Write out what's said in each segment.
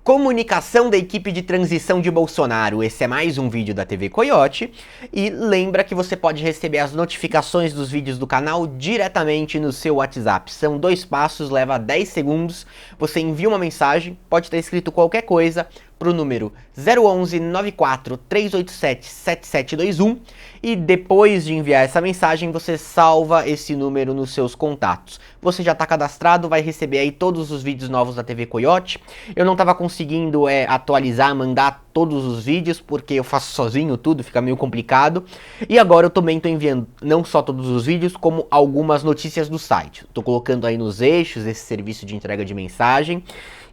Comunicação da equipe de transição de Bolsonaro. Esse é mais um vídeo da TV Coiote. E lembra que você pode receber as notificações dos vídeos do canal diretamente no seu WhatsApp. São 2 passos, leva 10 segundos. Você envia uma mensagem, pode ter escrito qualquer coisa, para o número 011 94 387 7721 e depois de enviar essa mensagem você salva esse número nos seus contatos. Você já está cadastrado, vai receber aí todos os vídeos novos da TV Coiote. Eu não estava conseguindo atualizar, mandar todos os vídeos porque eu faço sozinho tudo, fica meio complicado. E agora eu também estou enviando não só todos os vídeos, como algumas notícias do site. Estou colocando aí nos eixos esse serviço de entrega de mensagem.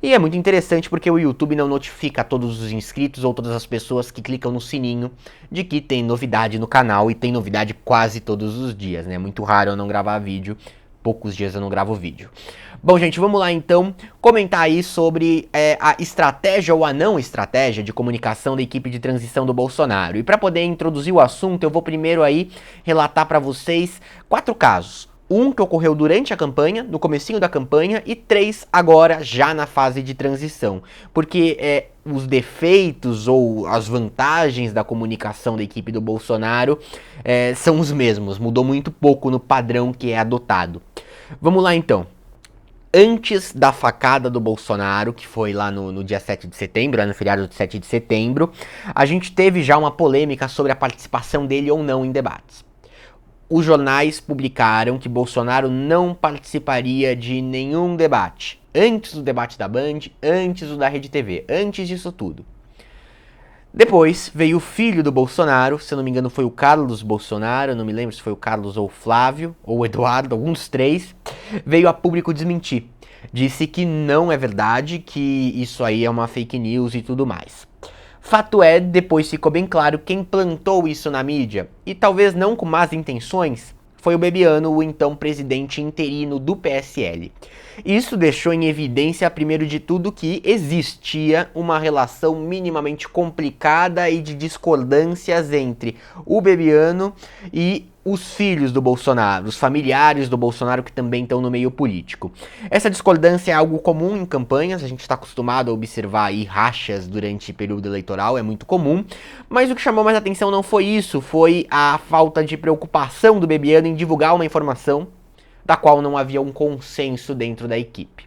E é muito interessante porque o YouTube não notifica a todos os inscritos ou todas as pessoas que clicam no sininho de que tem novidade no canal, e tem novidade quase todos os dias, né? É muito raro eu não gravar vídeo, poucos dias eu não gravo vídeo. Bom, gente, vamos lá então comentar aí sobre a estratégia ou a não estratégia de comunicação da equipe de transição do Bolsonaro. E para poder introduzir o assunto, eu vou primeiro aí relatar para vocês 4 casos. Um que ocorreu durante a campanha, no comecinho da campanha, e 3 agora, já na fase de transição. Porque os defeitos ou as vantagens da comunicação da equipe do Bolsonaro são os mesmos, mudou muito pouco no padrão que é adotado. Vamos lá então. Antes da facada do Bolsonaro, que foi lá no dia 7 de setembro, no feriado de 7 de setembro, a gente teve já uma polêmica sobre a participação dele ou não em debates. Os jornais publicaram que Bolsonaro não participaria de nenhum debate. Antes do debate da Band, antes do da Rede TV, antes disso tudo. Depois veio o filho do Bolsonaro, se eu não me engano foi o Carlos Bolsonaro, não me lembro se foi o Carlos ou o Flávio, ou o Eduardo, algum dos 3, veio a público desmentir. Disse que não é verdade, que isso aí é uma fake news e tudo mais. Fato é, depois ficou bem claro quem plantou isso na mídia, e talvez não com más intenções, foi o Bebiano, o então presidente interino do PSL. Isso deixou em evidência, primeiro de tudo, que existia uma relação minimamente complicada e de discordâncias entre o Bebiano e os filhos do Bolsonaro, os familiares do Bolsonaro que também estão no meio político. Essa discordância é algo comum em campanhas, a gente está acostumado a observar aí rachas durante o período eleitoral, é muito comum, mas o que chamou mais atenção não foi isso, foi a falta de preocupação do Bebiano em divulgar uma informação da qual não havia um consenso dentro da equipe.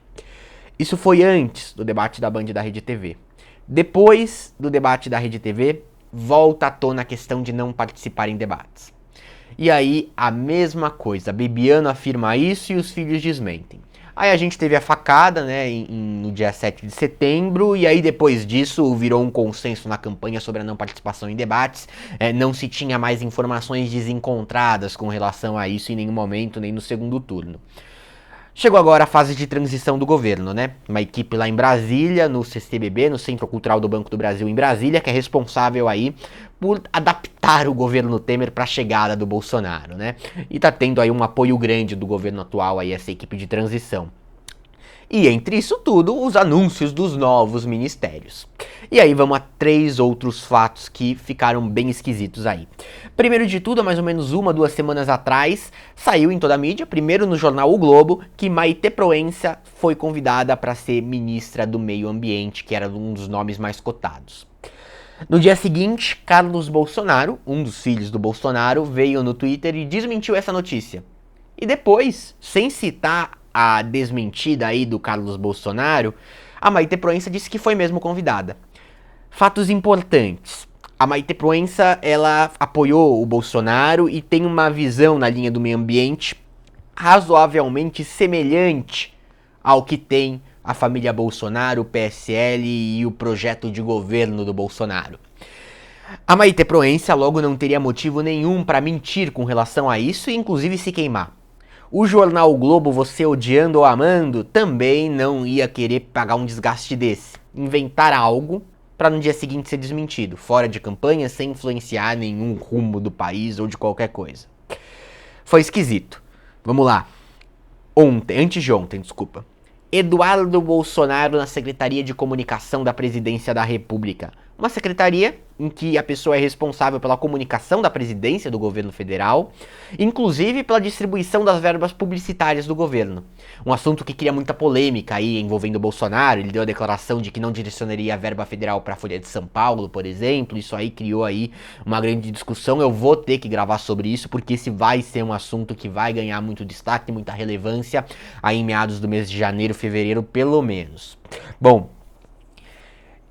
Isso foi antes do debate da Band e da Rede TV. Depois do debate da Rede TV, volta à tona a questão de não participar em debates. E aí, a mesma coisa, Bebiano afirma isso e os filhos desmentem. Aí a gente teve a facada, né, no dia 7 de setembro, e aí depois disso virou um consenso na campanha sobre a não participação em debates. Não se tinha mais informações desencontradas com relação a isso em nenhum momento, nem no segundo turno. Chegou agora a fase de transição do governo, né? Uma equipe lá em Brasília, no CCBB, no Centro Cultural do Banco do Brasil em Brasília, que é responsável aí por adaptar o governo Temer para a chegada do Bolsonaro, né? E tá tendo aí um apoio grande do governo atual aí, essa equipe de transição. E entre isso tudo, os anúncios dos novos ministérios. E aí vamos a 3 outros fatos que ficaram bem esquisitos aí. Primeiro de tudo, há mais ou menos 1-2 semanas atrás, saiu em toda a mídia, primeiro no jornal O Globo, que Maite Proença foi convidada para ser ministra do Meio Ambiente, que era um dos nomes mais cotados. No dia seguinte, Carlos Bolsonaro, um dos filhos do Bolsonaro, veio no Twitter e desmentiu essa notícia. E depois, sem citar a desmentida aí do Carlos Bolsonaro, a Maite Proença disse que foi mesmo convidada. Fatos importantes. A Maite Proença, ela apoiou o Bolsonaro e tem uma visão na linha do meio ambiente razoavelmente semelhante ao que tem a família Bolsonaro, o PSL e o projeto de governo do Bolsonaro. A Maite Proença logo não teria motivo nenhum para mentir com relação a isso e inclusive se queimar. O jornal o Globo, você odiando ou amando, também não ia querer pagar um desgaste desse. Inventar algo para no dia seguinte ser desmentido, fora de campanha, sem influenciar nenhum rumo do país ou de qualquer coisa. Foi esquisito. Vamos lá. Antes de ontem, Eduardo Bolsonaro na Secretaria de Comunicação da Presidência da República. uma secretaria em que a pessoa é responsável pela comunicação da presidência do governo federal, inclusive pela distribuição das verbas publicitárias do governo. Um assunto que cria muita polêmica aí envolvendo o Bolsonaro. Ele deu a declaração de que não direcionaria a verba federal para a Folha de São Paulo, por exemplo. Isso aí criou aí uma grande discussão. Eu vou ter que gravar sobre isso, porque esse vai ser um assunto que vai ganhar muito destaque, muita relevância aí em meados do mês de janeiro, fevereiro, pelo menos. Bom,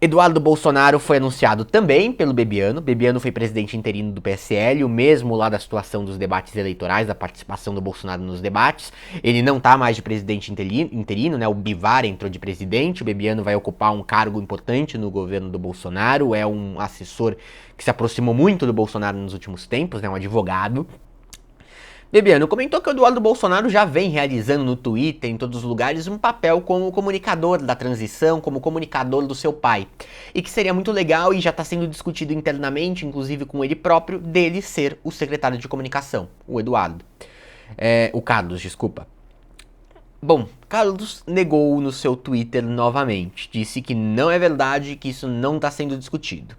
Eduardo Bolsonaro foi anunciado também pelo Bebiano. Bebiano foi presidente interino do PSL, o mesmo lá da situação dos debates eleitorais, da participação do Bolsonaro nos debates. Ele não tá mais de presidente interino, né? O Bivar entrou de presidente. O Bebiano vai ocupar um cargo importante no governo do Bolsonaro. É um assessor que se aproximou muito do Bolsonaro nos últimos tempos, né? Um advogado. Bebiano comentou que o Eduardo Bolsonaro já vem realizando no Twitter, em todos os lugares, um papel como comunicador da transição, como comunicador do seu pai. E que seria muito legal, e já está sendo discutido internamente, inclusive com ele próprio, dele ser o secretário de comunicação, o Eduardo. O Carlos, desculpa. Bom, Carlos negou no seu Twitter novamente. Disse que não é verdade, que isso não está sendo discutido.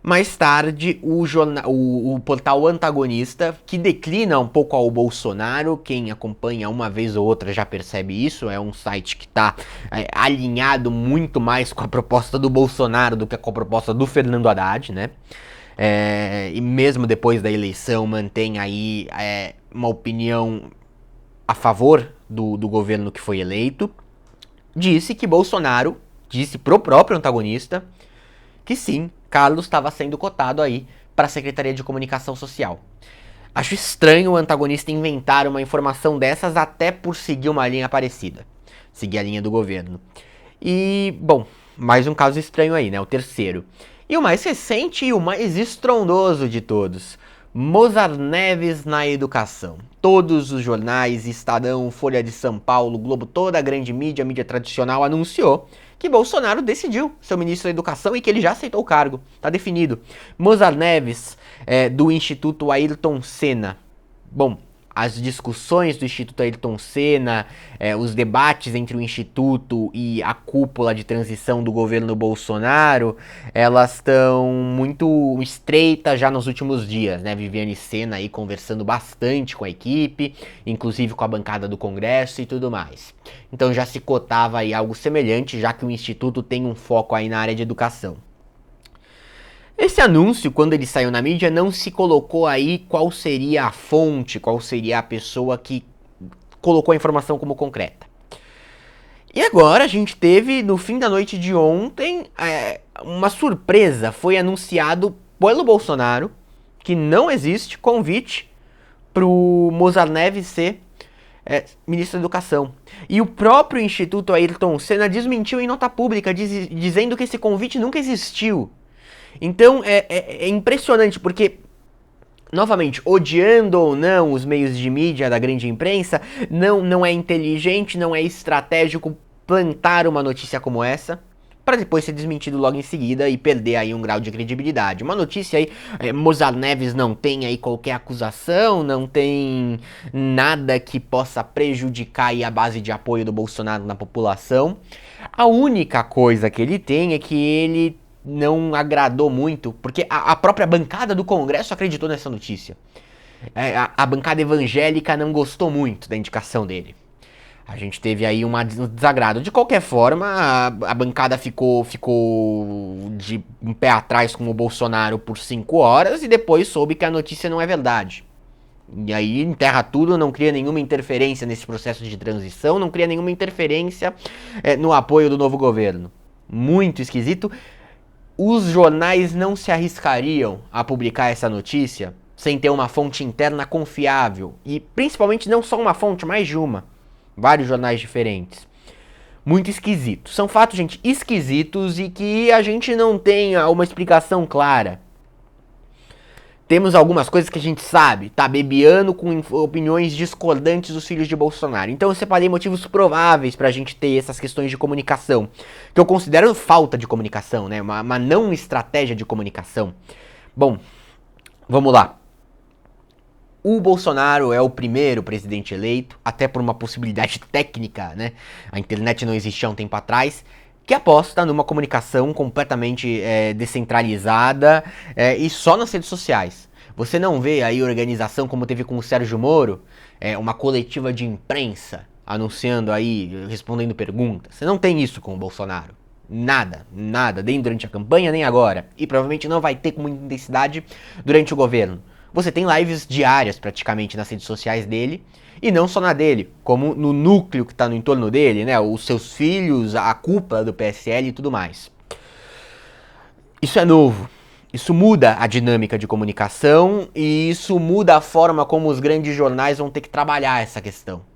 Mais tarde, o portal Antagonista, que declina um pouco ao Bolsonaro, quem acompanha uma vez ou outra já percebe isso, é um site que está alinhado muito mais com a proposta do Bolsonaro do que com a proposta do Fernando Haddad, né? E mesmo depois da eleição mantém aí uma opinião a favor do governo que foi eleito. Disse que Bolsonaro, disse pro próprio Antagonista, que sim, Carlos estava sendo cotado aí para a Secretaria de Comunicação Social. Acho estranho o Antagonista inventar uma informação dessas até por seguir uma linha parecida. Seguir a linha do governo. E, bom, mais um caso estranho aí, né? O terceiro. E o mais recente e o mais estrondoso de todos. Mozar Neves na educação. Todos os jornais, Estadão, Folha de São Paulo, Globo, toda a grande mídia, mídia tradicional, anunciou que Bolsonaro decidiu ser o ministro da Educação e que ele já aceitou o cargo. Tá definido. Mozar Neves, do Instituto Ayrton Senna. Bom, as discussões do Instituto Ayrton Senna, os debates entre o Instituto e a cúpula de transição do governo Bolsonaro, elas estão muito estreitas já nos últimos dias, né? Viviane Senna aí conversando bastante com a equipe, inclusive com a bancada do Congresso e tudo mais. Então já se cotava aí algo semelhante, já que o Instituto tem um foco aí na área de educação. Esse anúncio, quando ele saiu na mídia, não se colocou aí qual seria a fonte, qual seria a pessoa que colocou a informação como concreta. E agora a gente teve, no fim da noite de ontem, uma surpresa. Foi anunciado pelo Bolsonaro que não existe convite pro Mozar Neves ser ministro da Educação. E o próprio Instituto Ayrton Senna desmentiu em nota pública, dizendo que esse convite nunca existiu. Então é impressionante, porque, novamente, odiando ou não os meios de mídia da grande imprensa, não é inteligente, não é estratégico plantar uma notícia como essa, para depois ser desmentido logo em seguida e perder aí um grau de credibilidade. Uma notícia aí, Mozar Neves não tem aí qualquer acusação, não tem nada que possa prejudicar aí a base de apoio do Bolsonaro na população. A única coisa que ele tem é que ele não agradou muito, porque a própria bancada do Congresso acreditou nessa notícia. A bancada evangélica não gostou muito da indicação dele. A gente teve aí um desagrado. De qualquer forma, a bancada ficou de um pé atrás com o Bolsonaro por 5 horas e depois soube que a notícia não é verdade. E aí enterra tudo, não cria nenhuma interferência nesse processo de transição, não cria nenhuma interferência no apoio do novo governo. Muito esquisito. Os jornais não se arriscariam a publicar essa notícia sem ter uma fonte interna confiável. E principalmente não só uma fonte, mais de uma. Vários jornais diferentes. Muito esquisito. São fatos, gente, esquisitos e que a gente não tem uma explicação clara. Temos algumas coisas que a gente sabe, tá? Bebiano com opiniões discordantes dos filhos de Bolsonaro. Então eu separei motivos prováveis pra gente ter essas questões de comunicação, que eu considero falta de comunicação, né? Uma não estratégia de comunicação. Bom, vamos lá. O Bolsonaro é o primeiro presidente eleito, até por uma possibilidade técnica, né? A internet não existia há um tempo atrás, que aposta numa comunicação completamente descentralizada e só nas redes sociais. Você não vê aí organização como teve com o Sérgio Moro, uma coletiva de imprensa anunciando aí, respondendo perguntas. Você não tem isso com o Bolsonaro. Nada, nada, nem durante a campanha, nem agora. E provavelmente não vai ter com muita intensidade durante o governo. Você tem lives diárias praticamente nas redes sociais dele, e não só na dele, como no núcleo que está no entorno dele, né? Os seus filhos, a cúpula do PSL e tudo mais. Isso é novo. Isso muda a dinâmica de comunicação e isso muda a forma como os grandes jornais vão ter que trabalhar essa questão.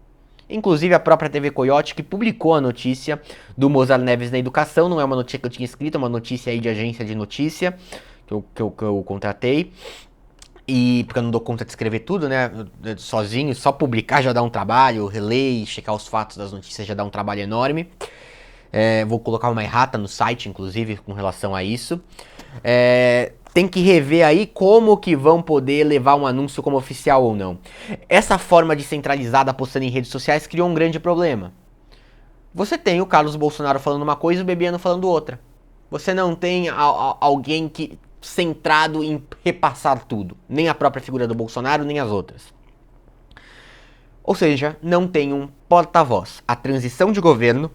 Inclusive a própria TV Coyote, que publicou a notícia do Mozar Neves na educação, não é uma notícia que eu tinha escrito, é uma notícia aí de agência de notícia, que eu contratei. E porque eu não dou conta de escrever tudo, né, sozinho, só publicar já dá um trabalho, reler, checar os fatos das notícias já dá um trabalho enorme. Vou colocar uma errata no site, inclusive, com relação a isso. Tem que rever aí como que vão poder levar um anúncio como oficial ou não. Essa forma de centralizada postando em redes sociais criou um grande problema. Você tem o Carlos Bolsonaro falando uma coisa e o Bebiano falando outra. Você não tem alguém que centrado em repassar tudo. Nem a própria figura do Bolsonaro, nem as outras. Ou seja, não tem um porta-voz. A transição de governo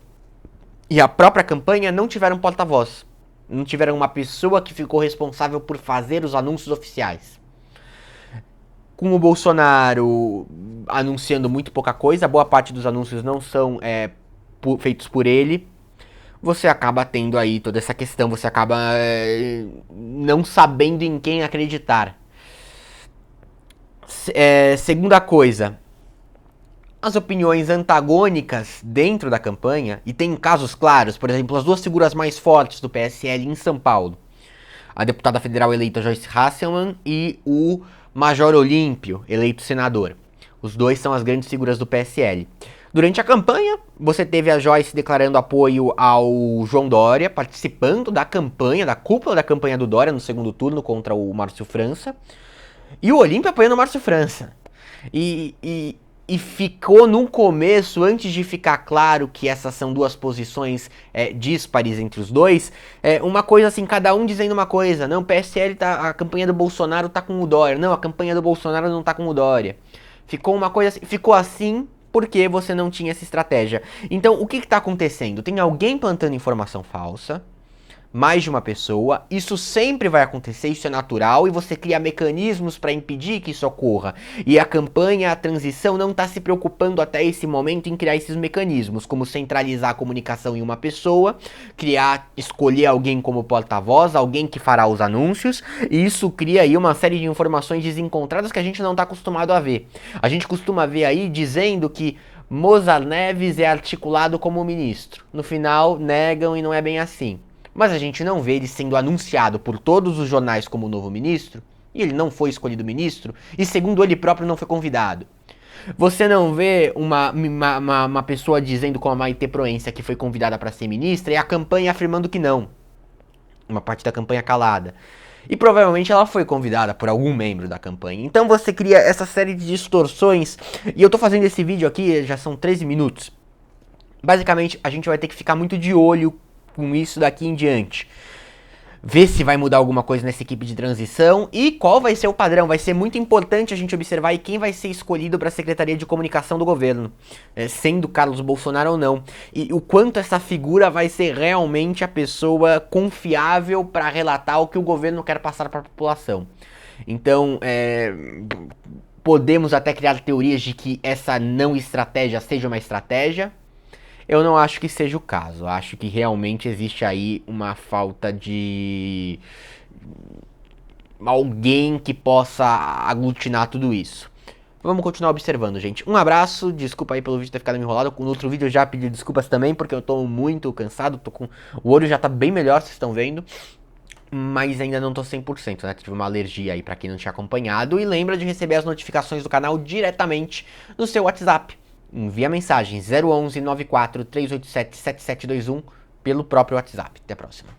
e a própria campanha não tiveram porta-voz. Não tiveram uma pessoa que ficou responsável por fazer os anúncios oficiais. Com o Bolsonaro anunciando muito pouca coisa, boa parte dos anúncios não são feitos por ele. Você acaba tendo aí toda essa questão, você acaba não sabendo em quem acreditar. Segunda coisa, as opiniões antagônicas dentro da campanha, e tem casos claros, por exemplo, as duas figuras mais fortes do PSL em São Paulo, a deputada federal eleita Joyce Hasselmann e o Major Olímpio, eleito senador. Os dois são as grandes figuras do PSL. Durante a campanha, você teve a Joyce declarando apoio ao João Dória, participando da campanha, da cúpula da campanha do Dória no segundo turno contra o Márcio França, e o Olímpio apoiando o Márcio França. E ficou no começo, antes de ficar claro que essas são duas posições díspares entre os dois, uma coisa assim, cada um dizendo uma coisa. Não, PSL a campanha do Bolsonaro tá com o Dória. Não, a campanha do Bolsonaro não tá com o Dória. Ficou uma coisa assim, ficou assim porque você não tinha essa estratégia. Então, o que está acontecendo? Tem alguém plantando informação falsa, mais de uma pessoa, isso sempre vai acontecer, isso é natural, e você cria mecanismos para impedir que isso ocorra. E a campanha, a transição não está se preocupando até esse momento em criar esses mecanismos, como centralizar a comunicação em uma pessoa, escolher alguém como porta-voz, alguém que fará os anúncios, e isso cria aí uma série de informações desencontradas que a gente não está acostumado a ver. A gente costuma ver aí dizendo que Mozar Neves é articulado como ministro. No final, negam e não é bem assim. Mas a gente não vê ele sendo anunciado por todos os jornais como novo ministro, e ele não foi escolhido ministro, e segundo ele próprio não foi convidado. Você não vê uma pessoa dizendo como a Maite Proença que foi convidada para ser ministra, e a campanha afirmando que não. Uma parte da campanha calada. E provavelmente ela foi convidada por algum membro da campanha. Então você cria essa série de distorções, e eu tô fazendo esse vídeo aqui, já são 13 minutos. Basicamente, a gente vai ter que ficar muito de olho com isso daqui em diante. Ver se vai mudar alguma coisa nessa equipe de transição e qual vai ser o padrão. Vai ser muito importante a gente observar quem vai ser escolhido para a Secretaria de Comunicação do governo, sendo Carlos Bolsonaro ou não. E o quanto essa figura vai ser realmente a pessoa confiável para relatar o que o governo quer passar para a população. Então, podemos até criar teorias de que essa não estratégia seja uma estratégia. Eu não acho que seja o caso. Acho que realmente existe aí uma falta de alguém que possa aglutinar tudo isso. Vamos continuar observando, gente. Um abraço, desculpa aí pelo vídeo ter ficado enrolado. No outro vídeo eu já pedi desculpas também, porque eu tô muito cansado. O olho já tá bem melhor, vocês estão vendo. Mas ainda não tô 100%, né? Tive uma alergia aí pra quem não tinha acompanhado. E lembra de receber as notificações do canal diretamente no seu WhatsApp. Envia mensagem 011 94 387 7721 pelo próprio WhatsApp. Até a próxima.